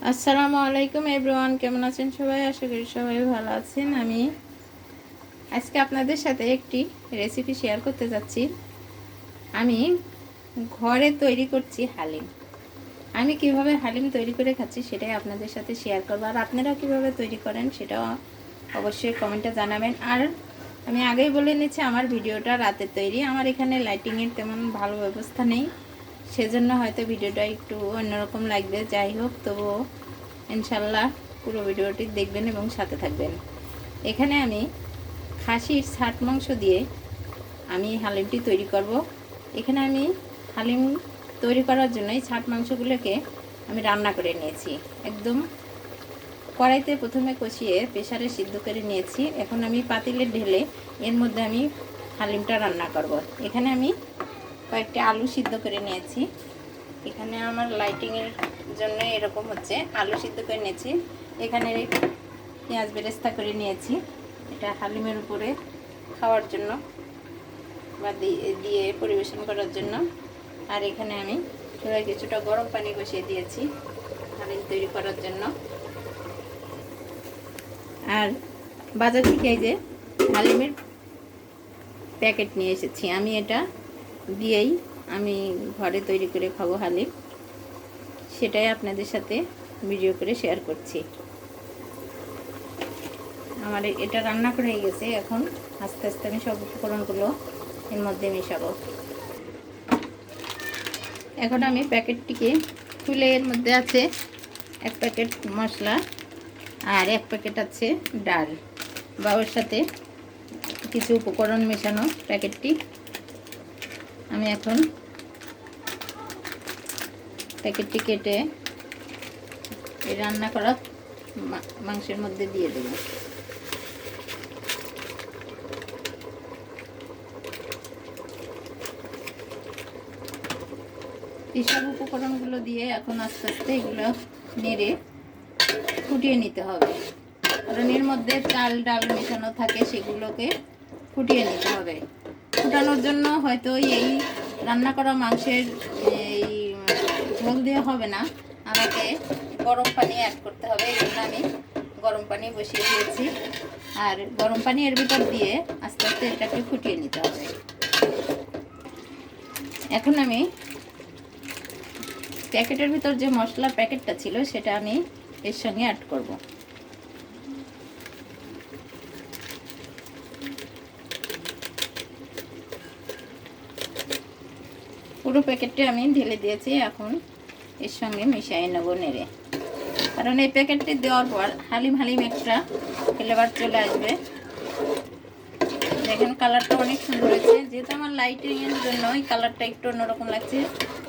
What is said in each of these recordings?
আসসালামু আলাইকুম এভরিওয়ান, কেমন আছেন সবাই? আশা করি সবাই ভালো আছেন। আমি আজকে আপনাদের সাথে একটি রেসিপি শেয়ার করতে যাচ্ছি। আমি ঘরে তৈরি করছি হালিম। আমি কিভাবে হালিম তৈরি করে খাচ্ছি সেটাই আপনাদের সাথে শেয়ার করব। আর আপনারা কিভাবে তৈরি করেন সেটাও অবশ্যই কমেন্টে জানাবেন। আর আমি আগেই বলে নিচ্ছি, আমার ভিডিওটা রাতের তৈরি। আমার এখানে লাইটিংয়ের তেমন ভালো ব্যবস্থা নেই, সেজন্য হয়তো ভিডিওটা একটু অন্যরকম লাগবে। যাই হোক, তবুও ইনশাল্লাহ পুরো ভিডিওটি দেখবেন এবং সাথে থাকবেন। এখানে আমি খাসির ছাট মাংস দিয়ে আমি হালিমটি তৈরি করব। এখানে আমি হালিম তৈরি করার জন্য এই ছাট মাংসগুলোকে আমি রান্না করে নিয়েছি। একদম কড়াইতে প্রথমে কষিয়ে প্রেসারে সিদ্ধ করে নিয়েছি। এখন আমি পাতিলে ঢেলে এর মধ্যে আমি হালিমটা রান্না করব। এখানে আমি কয়েকটি আলু সিদ্ধ করে নিয়েছি। এখানে আমার লাইটিংয়ের জন্য এরকম হচ্ছে, আলু সিদ্ধ করে নিয়েছি। এখানে পেঁয়াজ বেরেস্তা করে নিয়েছি, এটা হালিমের উপরে খাওয়ার জন্য বা দিয়ে পরিবেশন করার জন্য। আর এখানে আমি চুলায় কিছুটা গরম পানি বসিয়ে দিয়েছি হালিম তৈরি করার জন্য। আর বাজার থেকে এই যে হালিমের প্যাকেট নিয়ে এসেছি, আমি এটা দিয়েই আমি ঘরে তৈরি করে খাবো হালিম, সেটাই আপনাদের সাথে ভিডিও করে শেয়ার করছি। আমার এটা রান্না করে হয়ে গেছে। এখন আস্তে আস্তে আমি সব উপকরণগুলো এর মধ্যে মেশাবো। এখন আমি প্যাকেটটিকে খুলে এর মধ্যে আছে 1 প্যাকেট মশলা আর 1 প্যাকেট আছে ডাল, বা ওর সাথে কিছু উপকরণ মেশানো প্যাকেটটি। আমি এখন প্যাকেটটি কেটে এই রান্না করা মাংসের মধ্যে দিয়ে দেব। এইসব উপকরণগুলো দিয়ে এখন আস্তে আস্তে এগুলো নেড়ে ফুটিয়ে নিতে হবে, কারণ এর মধ্যে চাল ডাল মেশানো থাকে, সেগুলোকে ফুটিয়ে নিতে হবে। ফুটানোর জন্য হয়তো এই রান্না করা মাংসের এই ঝোল দিয়ে হবে না, আমাকে গরম পানি অ্যাড করতে হবে। এই জন্য আমি গরম পানি বসিয়ে দিয়েছি, আর গরম পানি এর ভিতর দিয়ে আস্তে আস্তে এটাকে ফুটিয়ে নিতে হবে। এখন আমি প্যাকেটের ভিতর যে মশলার প্যাকেটটা ছিল সেটা আমি এর সঙ্গে অ্যাড করব। পুরো প্যাকেটটা আমি ঢেলে দিয়েছি। এখন এর সঙ্গে মিশিয়ে নেব নেড়ে, কারণ এই প্যাকেটটি দেওয়ার পর হালিম হালিম একটা ফ্লেভার চলে আসবে। দেখেন কালারটা অনেক সুন্দর হয়েছে, যেহেতু আমার লাইটিংয়ের জন্য এই কালারটা একটু অন্যরকম লাগছে,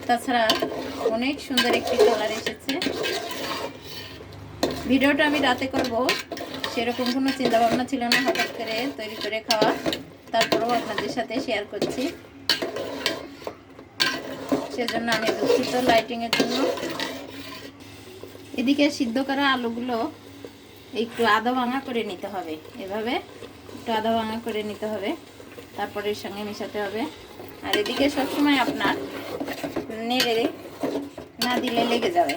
তাছাড়া অনেক সুন্দর একটি কালার এসেছে। ভিডিওটা আমি রাতে করব সেরকম কোনো চিন্তা ভাবনা ছিল না, হঠাৎ করে তৈরি করে খাওয়া, তারপরেও আপনাদের সাথে শেয়ার করছি, সেজন্য আমি দুঃখিত লাইটিংয়ের জন্য। এদিকে সিদ্ধ করা আলুগুলো একটু আধা ভাঙা করে নিতে হবে, এভাবে একটু আধা ভাঙা করে নিতে হবে, তারপরে এর সঙ্গে মেশাতে হবে। আর এদিকে সবসময় আপনার নেড়ে না দিলে লেগে যাবে।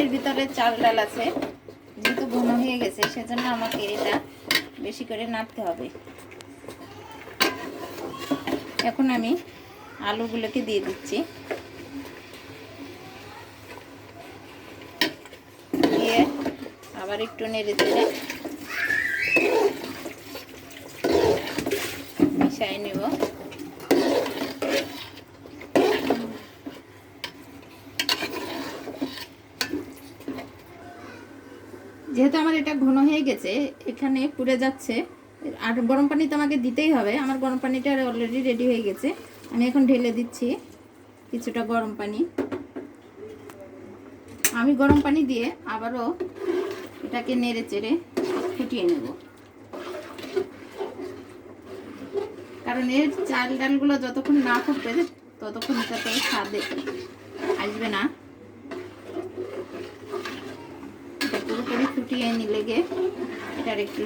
এর ভিতরে চাল ডাল আছে, যেহেতু ঘন হয়ে গেছে সেজন্য আমাকে এটা বেশি করে নাড়তে হবে। এখন আমি আলুগুলোকে দিয়ে দিচ্ছি, দিয়ে আবার একটু নেড়ে দিলে মিশিয়ে নেব। যেহেতু আমার এটা ঘন হয়ে গেছে, এখানে পুড়ে যাচ্ছে, আর গরম পানি তো আমাকে দিতেই হবে। আমার গরম পানিটা অলরেডি রেডি হয়ে গেছে, আমি এখন ঢেলে দিচ্ছি কিছুটা গরম পানি। আমি গরম পানি দিয়ে আবারও এটাকে নেড়ে চেড়ে ফুটিয়ে নেব, কারণ এর চাল ডালগুলো যতক্ষণ না ফুটবে ততক্ষণ এটাতে স্বাদ আসবে না। এটা পুরোপুরি ফুটিয়ে নিলে এটার একটু